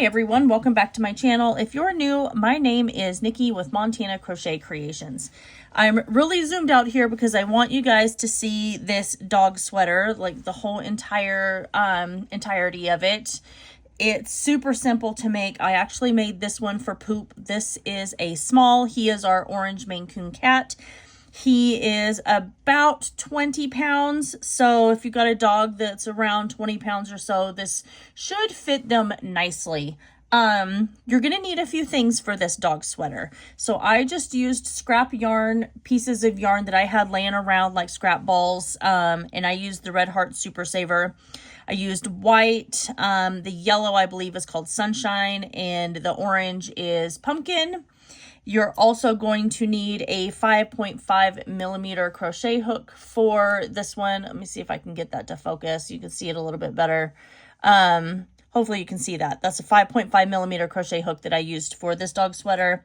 Hi everyone, welcome back to my channel. If you're new, my name is Nikki with Montana Crochet Creations. I'm really zoomed out here because I want you guys to see this dog sweater, like the whole entirety of it. It's super simple to make. I actually made this one for Poop. This is a small. He is our orange Maine Coon cat. He is about 20 pounds. So if you've got a dog that's around 20 pounds or so, this should fit them nicely. You're going to need a few things for this dog sweater. So I just used scrap yarn, pieces of yarn that I had laying around like scrap balls. And I used the Red Heart Super Saver. I used white. The yellow, I believe, is called Sunshine, and the orange is Pumpkin. You're also going to need a 5.5 millimeter crochet hook for this one. Let me see if I can get that to focus. You can see it a little bit better. Hopefully you can see that. That's a 5.5 millimeter crochet hook that I used for this dog sweater.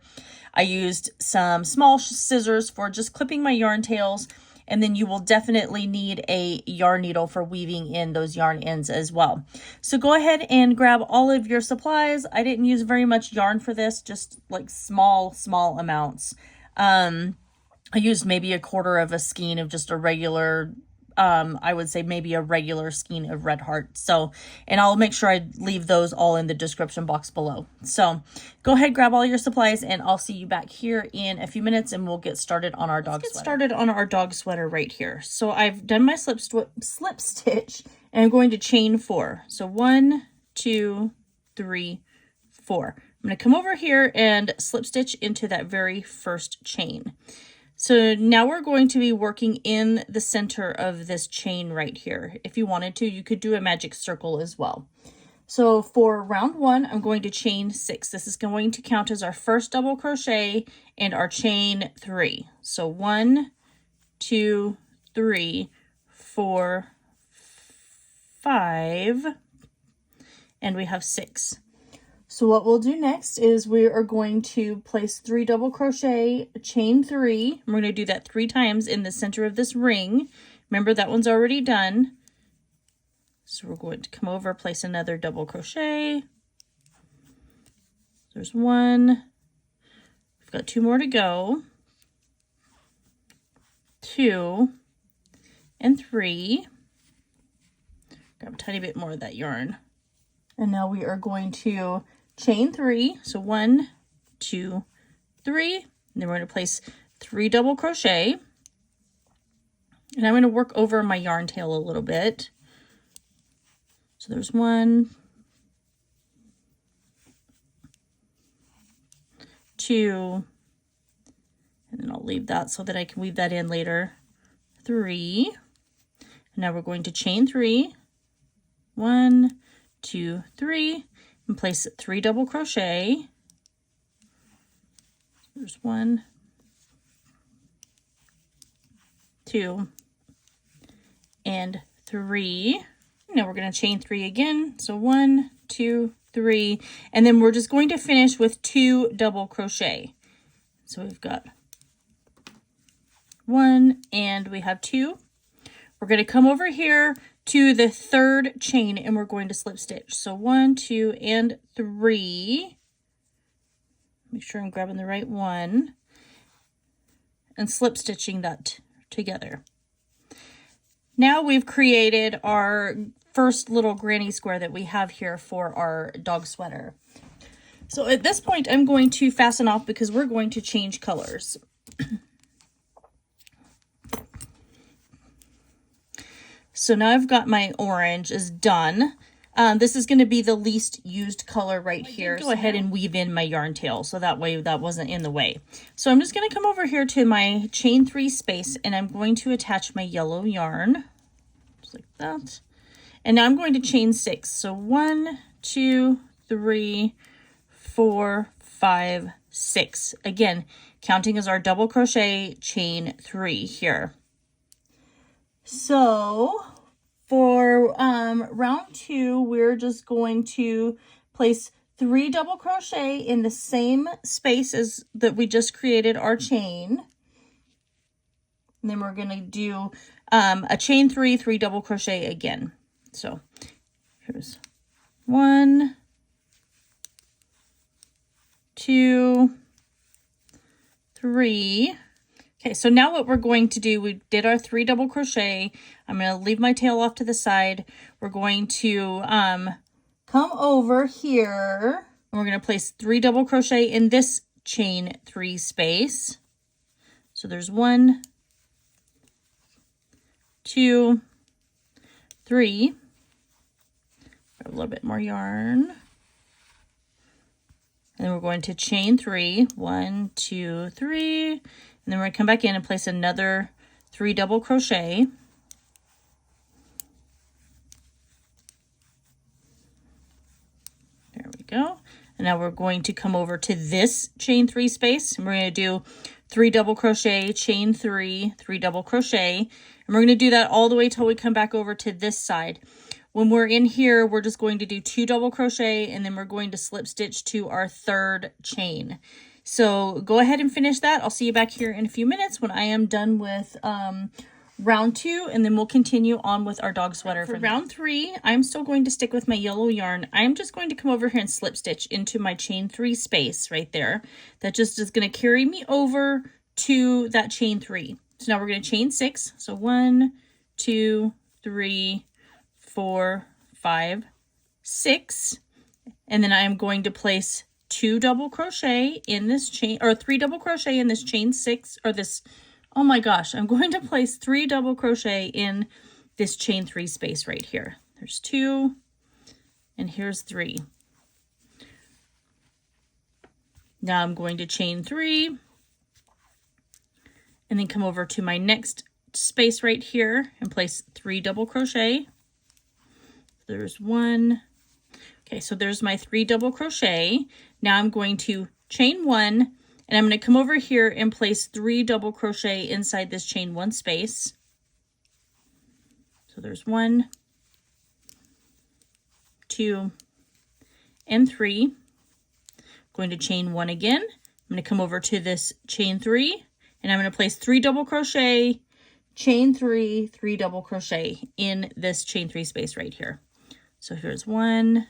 I used some small scissors for just clipping my yarn tails. And then you will definitely need a yarn needle for weaving in those yarn ends as well. So go ahead and grab all of your supplies. I didn't use very much yarn for this, just like small amounts. I used maybe a quarter of a skein of just a regular, I would say maybe a regular skein of Red Heart. So, and I'll make sure I leave those all in the description box below. So go ahead, grab all your supplies, and I'll see you back here in a few minutes and we'll get started on our dog sweater. Let's get started on our dog sweater right here. So I've done my slip stitch and I'm going to chain 4. So 1, 2, 3, 4. I'm going to come over here and slip stitch into that very first chain. So now we're going to be working in the center of this chain right here. If you wanted to, you could do a magic circle as well. So for round 1, I'm going to chain 6. This is going to count as our first double crochet and our chain 3. So 1, 2, 3, 4, 5, and we have 6. So what we'll do next is we are going to place 3 double crochet, chain 3. We're going to do that 3 times in the center of this ring. Remember, that one's already done. So we're going to come over, place another double crochet. There's 1. We've got 2 more to go. 2 and 3. Grab a tiny bit more of that yarn. And now we are going to chain 3. So 1, 2, 3. And then we're going to place 3 double crochet. And I'm going to work over my yarn tail a little bit. So there's 1, 2, and then I'll leave that so that I can weave that in later. 3. And now we're going to chain 3. 1, 2, 3, and place 3 double crochet. There's 1, 2, and 3. Now we're going to chain 3 again. So 1, 2, 3, and then we're just going to finish with 2 double crochet. So we've got 1 and we have 2. We're going to come over here to the 3rd chain and we're going to slip stitch. So 1, 2, and 3. Make sure I'm grabbing the right one and slip stitching that together. Now we've created our first little granny square that we have here for our dog sweater. So at this point, I'm going to fasten off because we're going to change colors. So now I've got my orange is done. This is going to be the least used color right here. Go ahead and weave in my yarn tail so that way that wasn't in the way. So I'm just going to come over here to my chain 3 space and I'm going to attach my yellow yarn just like that. And now I'm going to chain 6. So 1, 2, 3, 4, 5, 6. Again, counting as our double crochet, chain 3 here. So for round 2, we're just going to place 3 double crochet in the same space as that we just created our chain. And then we're going to do a chain 3, 3 double crochet again. So here's 1, 2, 3. Okay, so now what we're going to do, we did our 3 double crochet. I'm going to leave my tail off to the side. We're going to come over here, and we're going to place 3 double crochet in this chain 3 space. So there's 1, 2, 3. Grab a little bit more yarn. And then we're going to chain 3, 1, 2, 3, and then we're going to come back in and place another 3 double crochet. There we go. And now we're going to come over to this chain 3 space, and we're going to do 3 double crochet, chain 3, 3 double crochet, and we're going to do that all the way till we come back over to this side. When we're in here, we're just going to do 2 double crochet, and then we're going to slip stitch to our 3rd chain. So go ahead and finish that. I'll see you back here in a few minutes when I am done with round 2, and then we'll continue on with our dog sweater. For round 3, I'm still going to stick with my yellow yarn. I'm just going to come over here and slip stitch into my chain 3 space right there. That just is going to carry me over to that chain 3. So now we're going to chain 6. So 1, 2, 3, 4, 5, 6, and then I'm going to place 2 double crochet in this chain, or 3 double crochet in this chain 6, or this, oh my gosh, I'm going to place 3 double crochet in this chain 3 space right here. There's 2, and here's 3. Now I'm going to chain 3, and then come over to my next space right here and place 3 double crochet. There's 1. Okay, so there's my 3 double crochet. Now I'm going to chain 1, and I'm going to come over here and place 3 double crochet inside this chain 1 space. So there's 1, 2, and 3. Going to chain 1 again. I'm going to come over to this chain 3, and I'm going to place 3 double crochet, chain 3, 3 double crochet in this chain 3 space right here. So here's 1,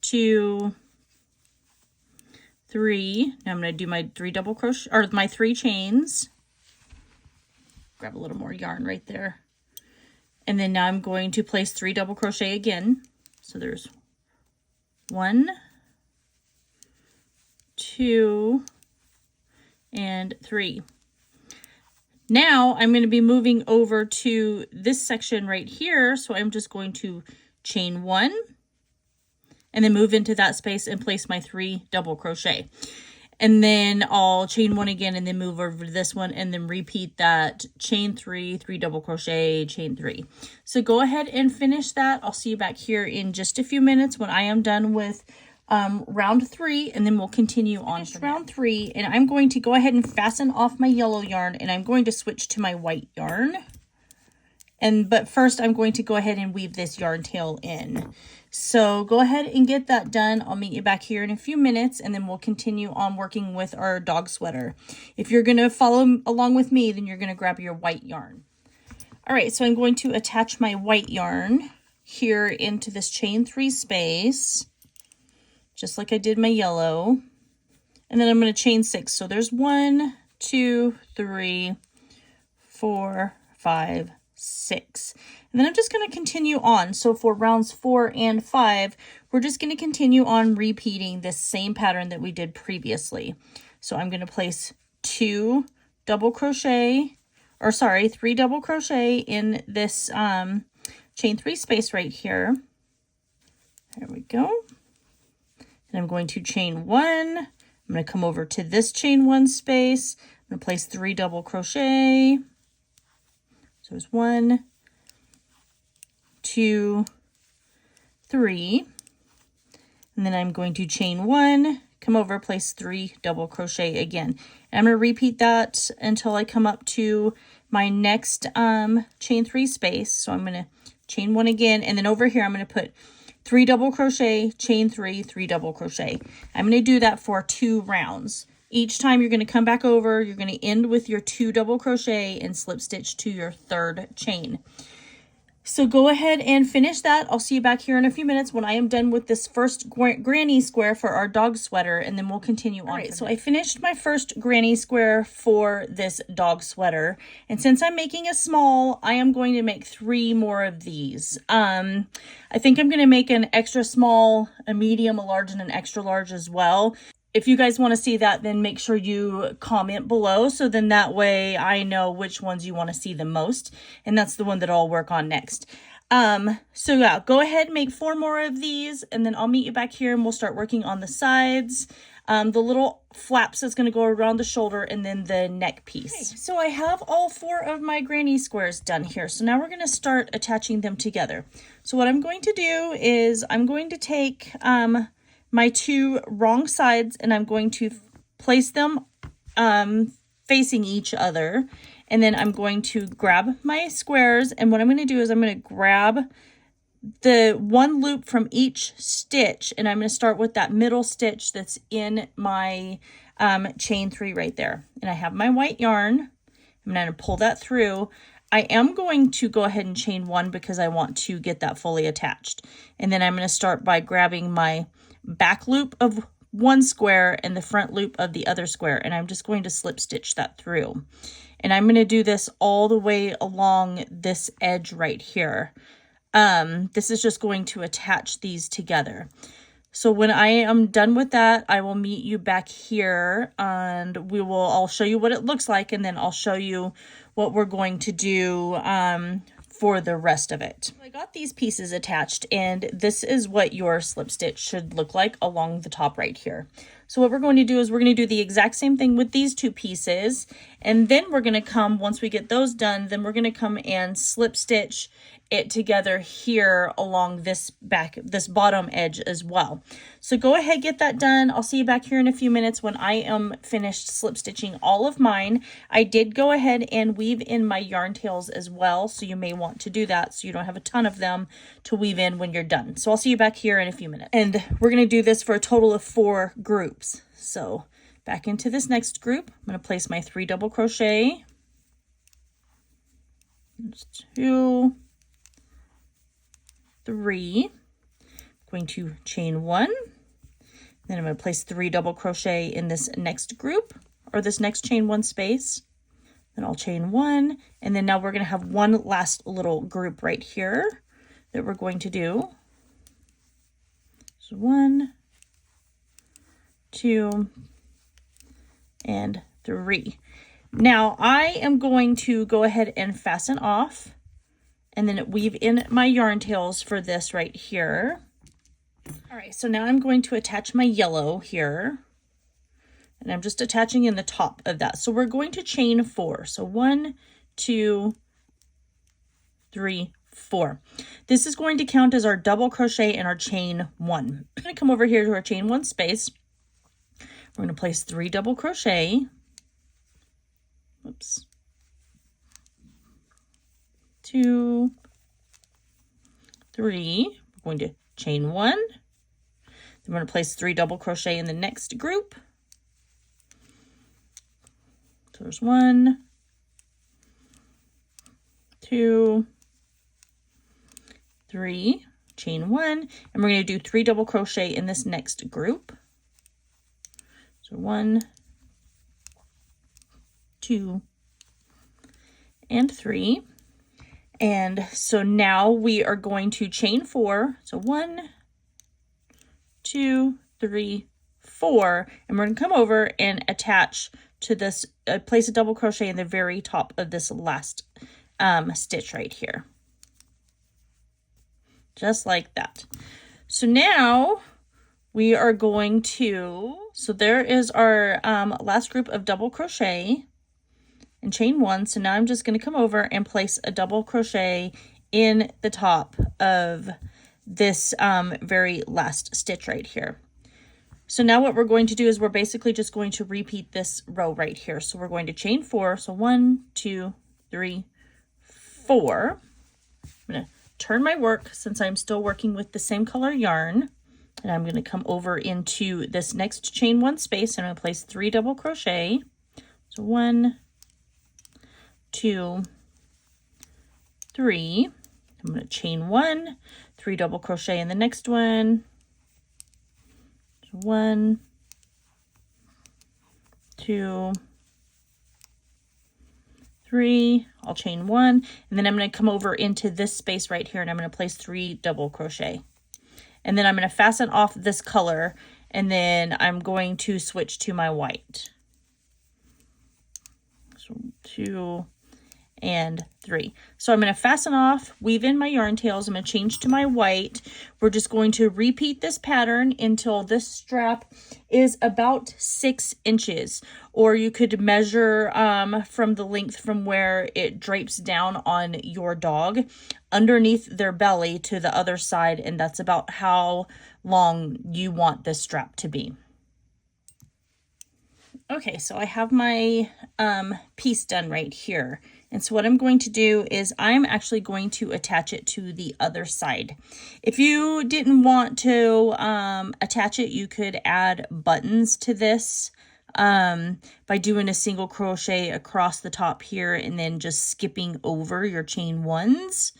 2, 3. Now I'm going to do my 3 double crochet, or my 3 chains. Grab a little more yarn right there. And then now I'm going to place 3 double crochet again. So there's 1, 2, and 3. Now I'm going to be moving over to this section right here. So I'm just going to chain 1 and then move into that space and place my 3 double crochet. And then I'll chain 1 again and then move over to this one and then repeat that chain 3, 3 double crochet, chain 3. So go ahead and finish that. I'll see you back here in just a few minutes when I am done with round 3, and then we'll continue on to round 3. And I'm going to go ahead and fasten off my yellow yarn, and I'm going to switch to my white yarn. But first I'm going to go ahead and weave this yarn tail in. So go ahead and get that done. I'll meet you back here in a few minutes, and then we'll continue on working with our dog sweater. If you're going to follow along with me, then you're going to grab your white yarn. All right, so I'm going to attach my white yarn here into this chain 3 space, just like I did my yellow. And then I'm going to chain 6. So there's 1, 2, 3, 4, 5, 6. And then I'm just going to continue on. So for rounds 4 and 5, we're just going to continue on repeating this same pattern that we did previously. So I'm going to place 3 double crochet in this chain 3 space right here. There we go. And I'm going to chain 1. I'm going to come over to this chain 1 space. I'm going to place 3 double crochet. So there's 1, 2, 3. And then I'm going to chain 1, come over, place 3 double crochet again. And I'm going to repeat that until I come up to my next chain 3 space. So I'm going to chain 1 again, and then over here I'm going to put 3 double crochet, chain 3, 3 double crochet. I'm going to do that for 2 rounds. Each time you're going to come back over, you're going to end with your 2 double crochet and slip stitch to your 3rd chain. So go ahead and finish that. I'll see you back here in a few minutes when I am done with this first granny square for our dog sweater, and then we'll continue on. All right, so I finished my first granny square for this dog sweater, and since I'm making a small, I am going to make 3 more of these. I think I'm going to make an extra small, a medium, a large, and an extra large as well. If you guys want to see that, then make sure you comment below, so then that way I know which ones you want to see the most, and that's the one that I'll work on next. So yeah, go ahead and make 4 more of these, and then I'll meet you back here and we'll start working on the sides, the little flaps that's going to go around the shoulder, and then the neck piece. Okay, so I have all 4 of my granny squares done here, so now we're going to start attaching them together. So what I'm going to do is I'm going to take my 2 wrong sides, and I'm going to place them facing each other, and then I'm going to grab my squares, and what I'm going to do is I'm going to grab the 1 loop from each stitch, and I'm going to start with that middle stitch that's in my chain 3 right there. And I have my white yarn. I'm going to pull that through. I am going to go ahead and chain 1 because I want to get that fully attached, and then I'm going to start by grabbing my back loop of 1 square and the front loop of the other square, and I'm just going to slip stitch that through. And I'm going to do this all the way along this edge right here. This is just going to attach these together. So when I am done with that, I will meet you back here, and I'll show you what it looks like, and then I'll show you what we're going to do for the rest of it. I got these pieces attached, and this is what your slip stitch should look like along the top right here. So what we're going to do is we're going to do the exact same thing with these 2 pieces, and then we're going to come, once we get those done, then we're going to come and slip stitch it together here along this bottom edge as well. So go ahead, get that done. I'll see you back here in a few minutes when I am finished slip stitching all of mine. I did go ahead and weave in my yarn tails as well, so you may want to do that so you don't have a ton of them to weave in when you're done. So I'll see you back here in a few minutes. And we're going to do this for a total of 4 groups. So back into this next group, I'm going to place my 3 double crochet. 2, 3, I'm going to chain 1, then I'm going to place 3 double crochet in this next group, or this next chain 1 space, then I'll chain 1, and then now we're going to have 1 last little group right here that we're going to do. So 1, 2, and 3. Now I am going to go ahead and fasten off, and then weave in my yarn tails for this right here. All right, so now I'm going to attach my yellow here, and I'm just attaching in the top of that. So we're going to chain 4. So 1, 2, 3, 4. This is going to count as our double crochet and our chain 1. I'm going to come over here to our chain 1 space. We're going to place 3 double crochet. Oops. 2, 3, we're going to chain 1, then we're going to place 3 double crochet in the next group. So there's 1, 2, 3, chain 1, and we're going to do 3 double crochet in this next group. So 1, 2, and 3. And so now we are going to chain 4. So 1, 2, 3, 4, and we're going to come over and attach to this, place a double crochet in the very top of this last stitch right here. Just like that. So now we are going to, so there is our last group of double crochet and chain 1. So now I'm just going to come over and place a double crochet in the top of this very last stitch right here. So now what we're going to do is we're basically just going to repeat this row right here. So we're going to chain 4. So 1, 2, 3, 4. I'm going to turn my work since I'm still working with the same color yarn. And I'm going to come over into this next chain 1 space, and I'm going to place 3 double crochet. So 1, 2, 3. I'm I'm going to chain 1, 3 double crochet in the next one. 1, 2, 3, I'll chain 1, and then I'm going to come over into this space right here, and I'm going to place 3 double crochet. And then I'm going to fasten off this color, and then I'm going to switch to my white. So 2 and 3. So I'm going to fasten off, weave in my yarn tails. I'm going to change to my white. We're just going to repeat this pattern until this strap is about 6 inches, or you could measure from the length from where it drapes down on your dog underneath their belly to the other side, and that's about how long you want this strap to be. Okay, so I have my piece done right here. And so what I'm going to do is I'm actually going to attach it to the other side. If you didn't want to attach it, you could add buttons to this by doing a single crochet across the top here and then just skipping over your chain 1s.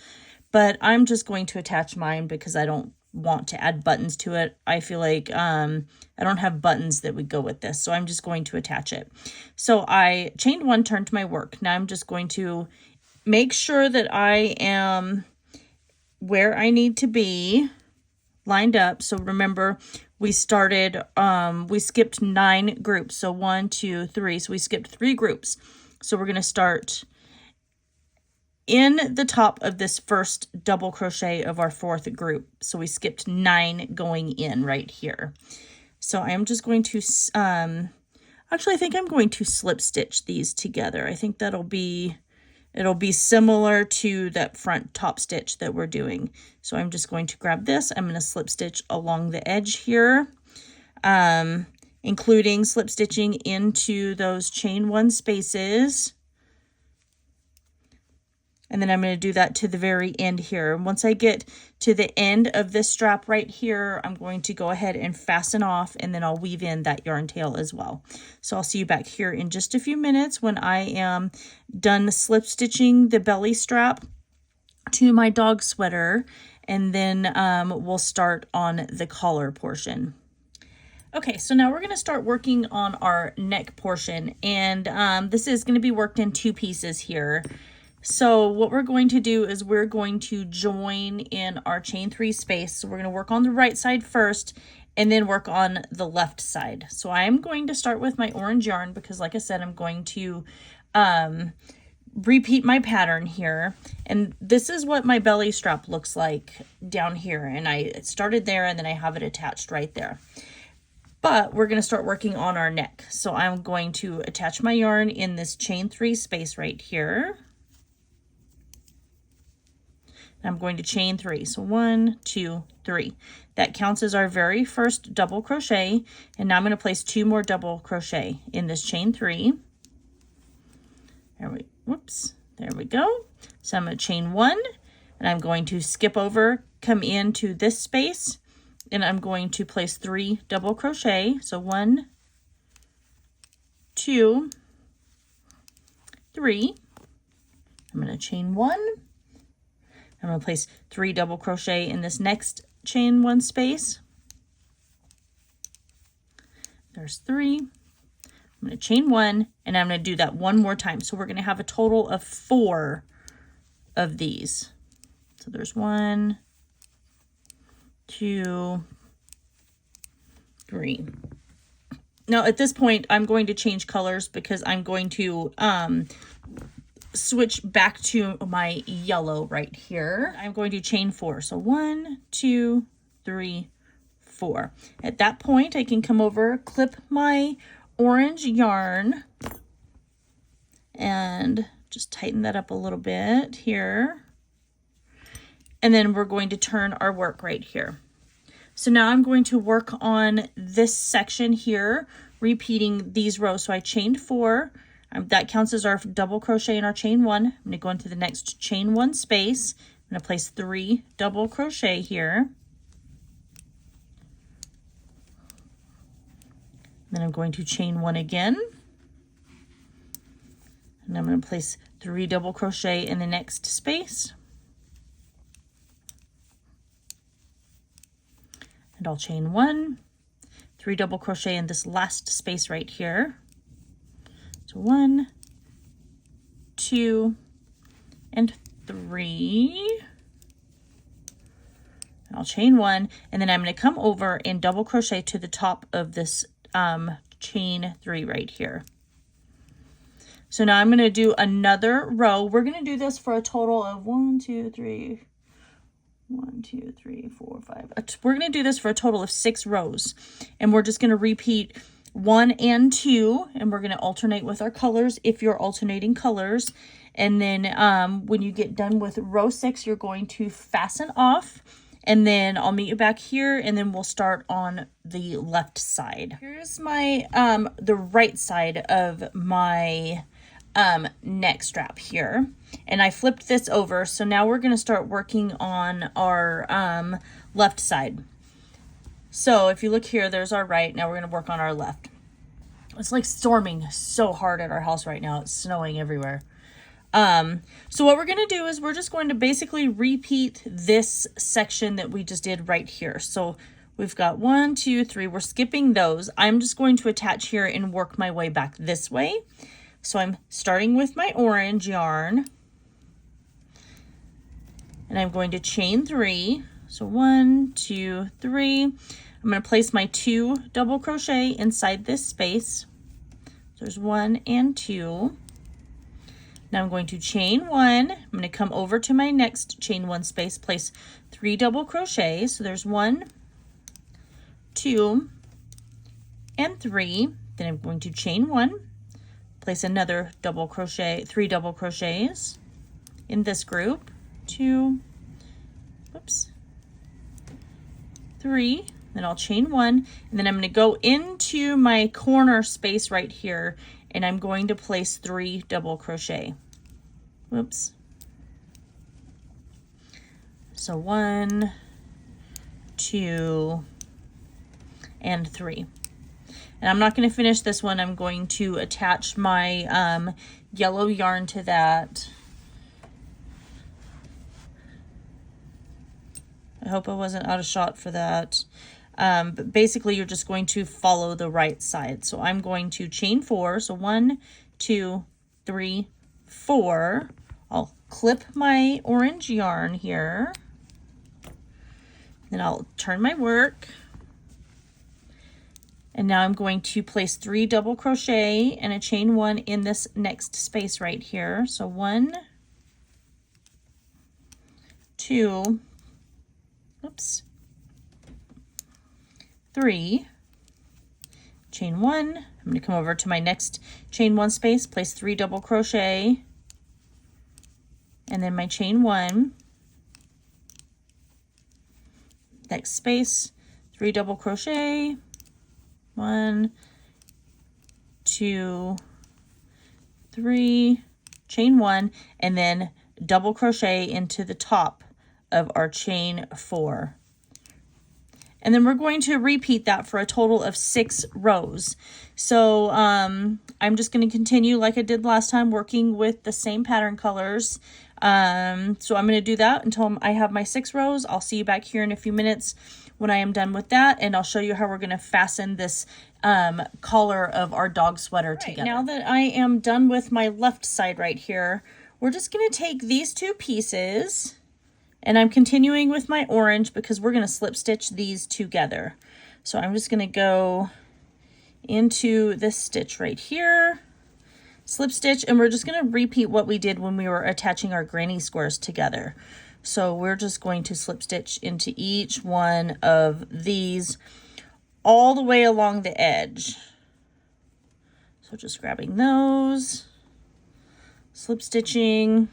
But I'm just going to attach mine because I don't want to add buttons to it. I feel like I don't have buttons that would go with this, so I'm just going to attach it. So I chained 1, turned to my work. Now I'm just going to make sure that I am where I need to be, lined up. So remember, we started, we skipped 9 groups. So 1, 2, 3. So we skipped 3 groups. So we're going to start in the top of this first double crochet of our 4th group. So we skipped 9 going in right here. So I'm just going to, actually I think I'm going to slip stitch these together. I think it'll be similar to that front top stitch that we're doing. So I'm just going to grab this. I'm going to slip stitch along the edge here, including slip stitching into those chain 1 spaces. And then I'm going to do that to the very end here. And once I get to the end of this strap right here, I'm going to go ahead and fasten off, and then I'll weave in that yarn tail as well. So I'll see you back here in just a few minutes when I am done slip stitching the belly strap to my dog sweater, and then we'll start on the collar portion. Okay, so now we're going to start working on our neck portion, and this is going to be worked in 2 pieces here. So what we're going to do is we're going to join in our chain 3 space. So we're going to work on the right side first and then work on the left side. So I'm going to start with my orange yarn because, like I said, I'm going to repeat my pattern here. And this is what my belly strap looks like down here. And I started there and then I have it attached right there. But we're going to start working on our neck. So I'm going to attach my yarn in this chain 3 space right here. I'm going to chain 3. So 1, 2, 3. That counts as our very first double crochet. And now I'm going to place 2 more double crochet in this chain 3. There we go. So I'm going to chain 1, and I'm going to skip over, come into this space, and I'm going to place 3 double crochet. So 1, 2, 3. I'm going to chain 1. I'm going to place 3 double crochet in this next chain 1 space. There's 3. I'm going to chain 1, and I'm going to do that 1 more time. So we're going to have a total of 4 of these. So there's 1, 2, 3. Now at this point, I'm going to change colors because I'm going to switch back to my yellow right here. I'm going to chain 4. So 1, 2, 3, 4. At that point, I can come over, clip my orange yarn, and just tighten that up a little bit here. And then we're going to turn our work right here. So now I'm going to work on this section here, repeating these rows. So I chained 4. That counts as our double crochet in our chain 1. I'm going to go into the next chain 1 space. I'm going to place 3 double crochet here. Then I'm going to chain 1 again. And I'm going to place 3 double crochet in the next space. and I'll chain 1, 3 double crochet in this last space right here. So 1, 2, and 3. I'll chain 1, and then I'm going to come over and double crochet to the top of this chain 3 right here. So now I'm going to do another row. We're going to do this for a total of 1, 2, 3, 4, 5. We're going to do this for a total of 6 rows, and we're just going to repeat 1 and 2, and we're going to alternate with our colors if you're alternating colors. And then when you get done with row 6, you're going to fasten off, and then I'll meet you back here, and then we'll start on the left side. Here's my the right side of my neck strap here, and I flipped this over, so now we're going to start working on our left side. So if you look here, there's our right. Now we're going to work on our left. It's like storming so hard at our house right now. It's snowing everywhere. So what we're going to do is we're just going to basically repeat this section that we just did right here. So we've got 1, 2, 3. We're skipping those. I'm just going to attach here and work my way back this way. So I'm starting with my orange yarn, and I'm going to chain 3. So 1, 2, 3. I'm going to place my 2 double crochet inside this space. So there's 1 and 2. Now I'm going to chain 1. I'm going to come over to my next chain 1 space, place 3 double crochet. So there's 1, 2, and 3. Then I'm going to chain 1, place another double crochet, 3 double crochets in this group. 2, whoops, 3. Then I'll chain 1, and then I'm going to go into my corner space right here, and I'm going to place 3 double crochet. Whoops. So 1, 2, and 3. And I'm not going to finish this one. I'm going to attach my yellow yarn to that. I hope I wasn't out of shot for that. But basically you're just going to follow the right side. So I'm going to chain 4. So 1, 2, 3, 4. I'll clip my orange yarn here. Then I'll turn my work. And now I'm going to place 3 double crochet and a chain 1 in this next space right here. So 1, 2, oops, 3, chain 1. I'm going to come over to my next chain 1 space, place 3 double crochet, and then my chain 1. Next space, 3 double crochet, 1, 2, 3, chain 1, and then double crochet into the top of our chain 4. And then we're going to repeat that for a total of 6 rows. So I'm just going to continue like I did last time, working with the same pattern colors. So I'm going to do that until I have my 6 rows. I'll see you back here in a few minutes when I am done with that, and I'll show you how we're going to fasten this collar of our dog sweater together. Now that I am done with my left side right here, we're just going to take these 2 pieces, and I'm continuing with my orange because we're going to slip stitch these together. So I'm just going to go into this stitch right here, slip stitch, and we're just going to repeat what we did when we were attaching our granny squares together. So we're just going to slip stitch into each one of these all the way along the edge. So just grabbing those, slip stitching.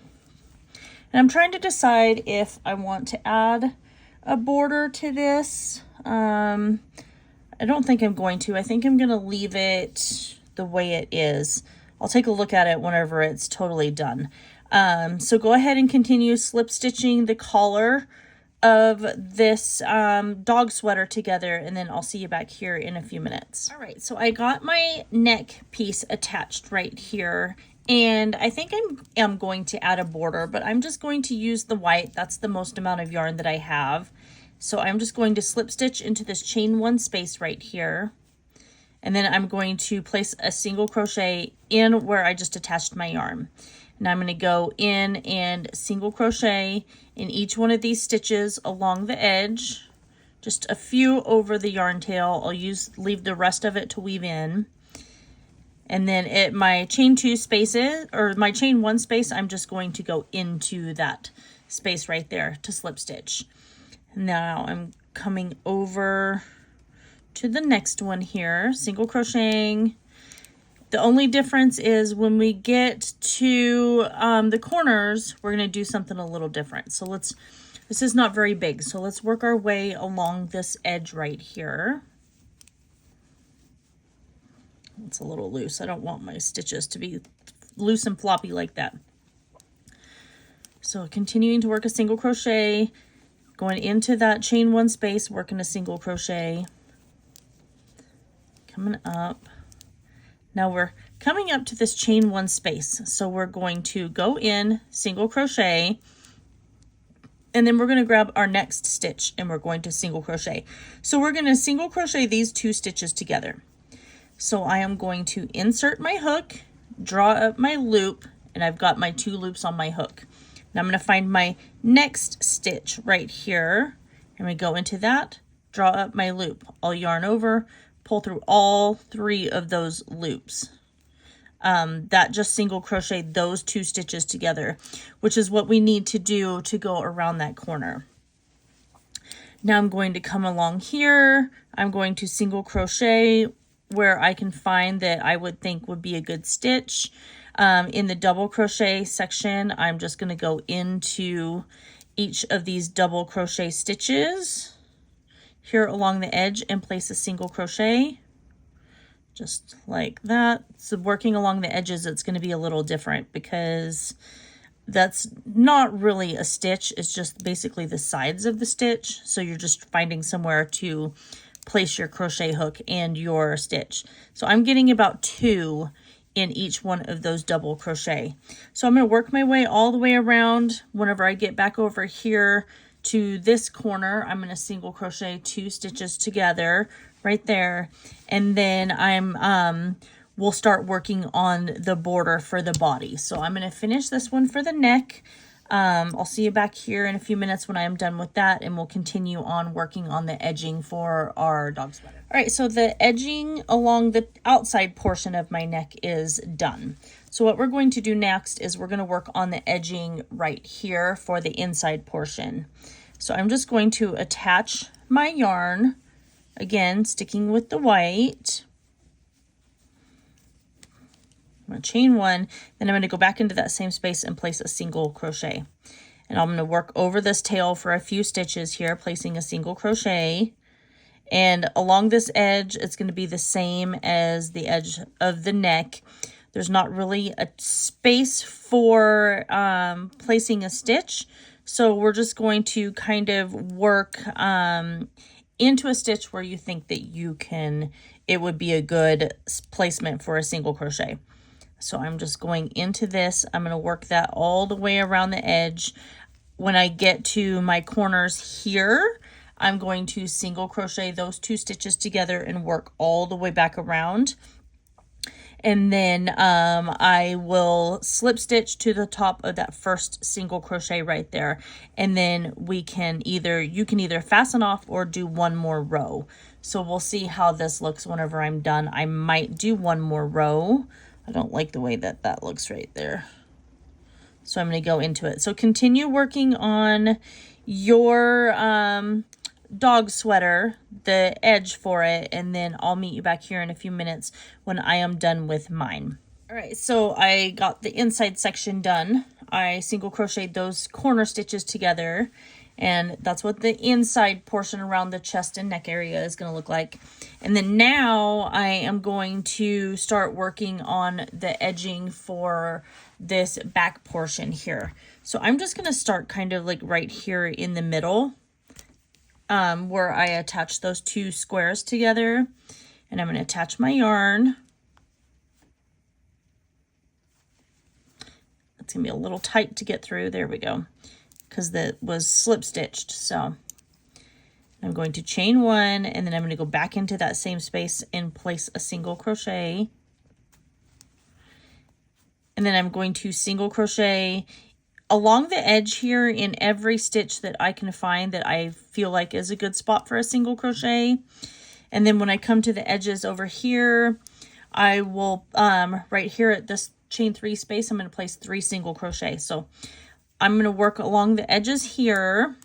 And I'm trying to decide if I want to add a border to this. I don't think I'm going to. I think I'm going to leave it the way it is. I'll take a look at it whenever it's totally done. So go ahead and continue slip stitching the collar of this dog sweater together, and then I'll see you back here in a few minutes. All right, so I got my neck piece attached right here, and I think I'm going to add a border, but I'm just going to use the white. That's the most amount of yarn that I have. So I'm just going to slip stitch into this chain 1 space right here. And then I'm going to place a single crochet in where I just attached my yarn. And I'm going to go in and single crochet in each one of these stitches along the edge, just a few over the yarn tail. I'll leave the rest of it to weave in. And then at my chain 2 spaces, or my chain 1 space, I'm just going to go into that space right there to slip stitch. Now I'm coming over to the next one here, single crocheting. The only difference is when we get to the corners, we're going to do something a little different. So this is not very big, so let's work our way along this edge right here. It's a little loose. I don't want my stitches to be loose and floppy like that. So continuing to work a single crochet, going into that chain 1 space, working a single crochet, coming up. Now we're coming up to this chain 1 space. So we're going to go in, single crochet, and then we're going to grab our next stitch and we're going to single crochet. So we're going to single crochet these 2 stitches together. So I am going to insert my hook, draw up my loop, and I've got my 2 loops on my hook. Now I'm going to find my next stitch right here. I'm going to go into that, draw up my loop. I'll yarn over, pull through all 3 of those loops. That just single crochet those 2 stitches together, which is what we need to do to go around that corner. Now I'm going to come along here. I'm going to single crochet where I can find that I would think would be a good stitch. In the double crochet section, I'm just going to go into each of these double crochet stitches here along the edge and place a single crochet just like that. So working along the edges, it's going to be a little different because that's not really a stitch. It's just basically the sides of the stitch. So you're just finding somewhere to place your crochet hook and your stitch. So I'm getting about 2 in each one of those double crochet. So I'm going to work my way all the way around. Whenever I get back over here to this corner, I'm going to single crochet 2 stitches together right there, and then we'll start working on the border for the body. So I'm going to finish this one for the neck. I'll see you back here in a few minutes when I am done with that, and we'll continue on working on the edging for our dog sweater. All right, so the edging along the outside portion of my neck is done. So what we're going to do next is we're going to work on the edging right here for the inside portion. So I'm just going to attach my yarn, again, sticking with the white. I'm going to chain 1, then I'm going to go back into that same space and place a single crochet. And I'm going to work over this tail for a few stitches here, placing a single crochet. And along this edge, it's going to be the same as the edge of the neck. There's not really a space for placing a stitch. So we're just going to kind of work into a stitch where you think that it would be a good placement for a single crochet. So I'm just going into this. I'm going to work that all the way around the edge. When I get to my corners here, I'm going to single crochet those 2 stitches together and work all the way back around. And then I will slip stitch to the top of that first single crochet right there. And then you can either fasten off or do 1 more row. So we'll see how this looks whenever I'm done. I might do 1 more row. I don't like the way that looks right there. So I'm going to go into it. So continue working on your dog sweater, the edge for it, and then I'll meet you back here in a few minutes when I am done with mine. All right, so I got the inside section done. I single crocheted those corner stitches together, and that's what the inside portion around the chest and neck area is going to look like. And then now I am going to start working on the edging for this back portion here. So I'm just going to start kind of like right here in the middle, where I attach those 2 squares together, and I'm going to attach my yarn. It's going to be a little tight to get through. There we go, because that was slip stitched. So I'm going to chain 1, and then I'm going to go back into that same space and place a single crochet. And then I'm going to single crochet along the edge here in every stitch that I can find that I feel like is a good spot for a single crochet. And then when I come to the edges over here, I will, right here at this chain 3 space, I'm going to place 3 single crochet. So I'm going to work along the edges here,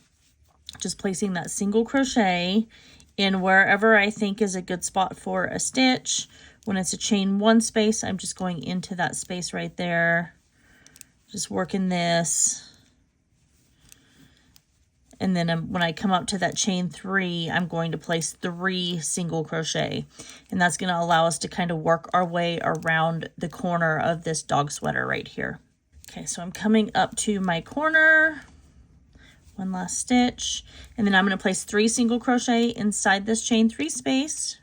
just placing that single crochet in wherever I think is a good spot for a stitch. When it's a chain 1 space, I'm just going into that space right there, just working this. And then when I come up to that chain 3, I'm going to place 3 single crochet. And that's going to allow us to kind of work our way around the corner of this dog sweater right here. Okay, so I'm coming up to my corner, 1 last stitch, and then I'm going to place 3 single crochet inside this chain 3 space.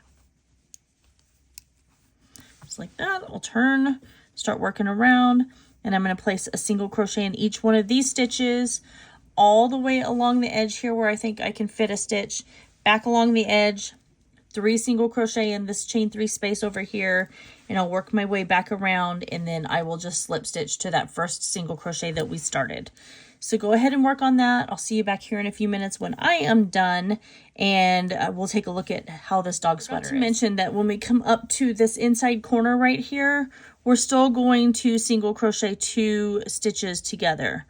Just like that. I'll turn, start working around, and I'm going to place a single crochet in each one of these stitches, all the way along the edge here where I think I can fit a stitch, back along the edge, 3 single crochet in this chain 3 space over here, and I'll work my way back around, and then I will just slip stitch to that first single crochet that we started. So go ahead and work on that. I'll see you back here in a few minutes when I am done, and we'll take a look at how this dog sweater is. I mentioned that when we come up to this inside corner right here, we're still going to single crochet 2 stitches together.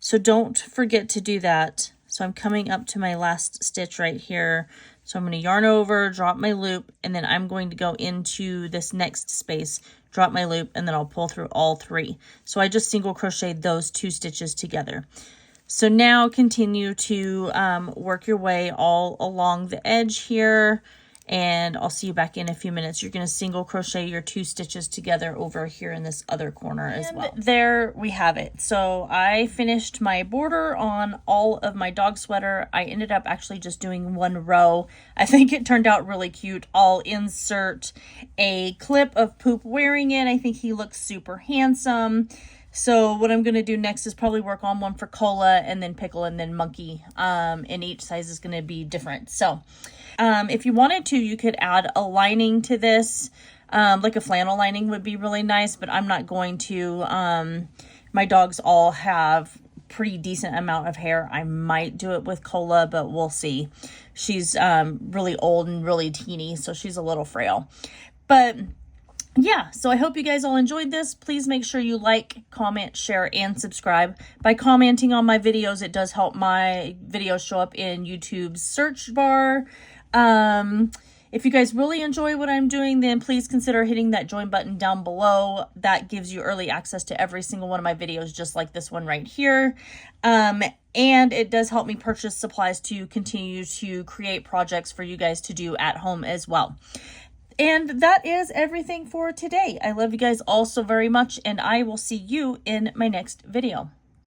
So don't forget to do that. So I'm coming up to my last stitch right here. So I'm going to yarn over, drop my loop, and then I'm going to go into this next space, drop my loop, and then I'll pull through all 3. So I just single crocheted those 2 stitches together. So now continue to work your way all along the edge here, and I'll see you back in a few minutes. You're going to single crochet your 2 stitches together over here in this other corner as well. There we have it. So I finished my border on all of my dog sweater. I ended up actually just doing 1 row. I think it turned out really cute. I'll insert a clip of Poop wearing it. I think he looks super handsome. So what I'm going to do next is probably work on one for Cola, and then Pickle, and then Monkey. And each size is going to be different. So if you wanted to, you could add a lining to this. Like a flannel lining would be really nice, but I'm not going to. My dogs all have pretty decent amount of hair. I might do it with Cola, but we'll see. She's really old and really teeny, so she's a little frail. But yeah, so I hope you guys all enjoyed this. Please make sure you like, comment, share, and subscribe. By commenting on my videos, it does help my videos show up in YouTube's search bar. If you guys really enjoy what I'm doing, then please consider hitting that join button down below. That gives you early access to every single one of my videos, just like this one right here. And it does help me purchase supplies to continue to create projects for you guys to do at home as well. And that is everything for today. I love you guys all so very much, and I will see you in my next video.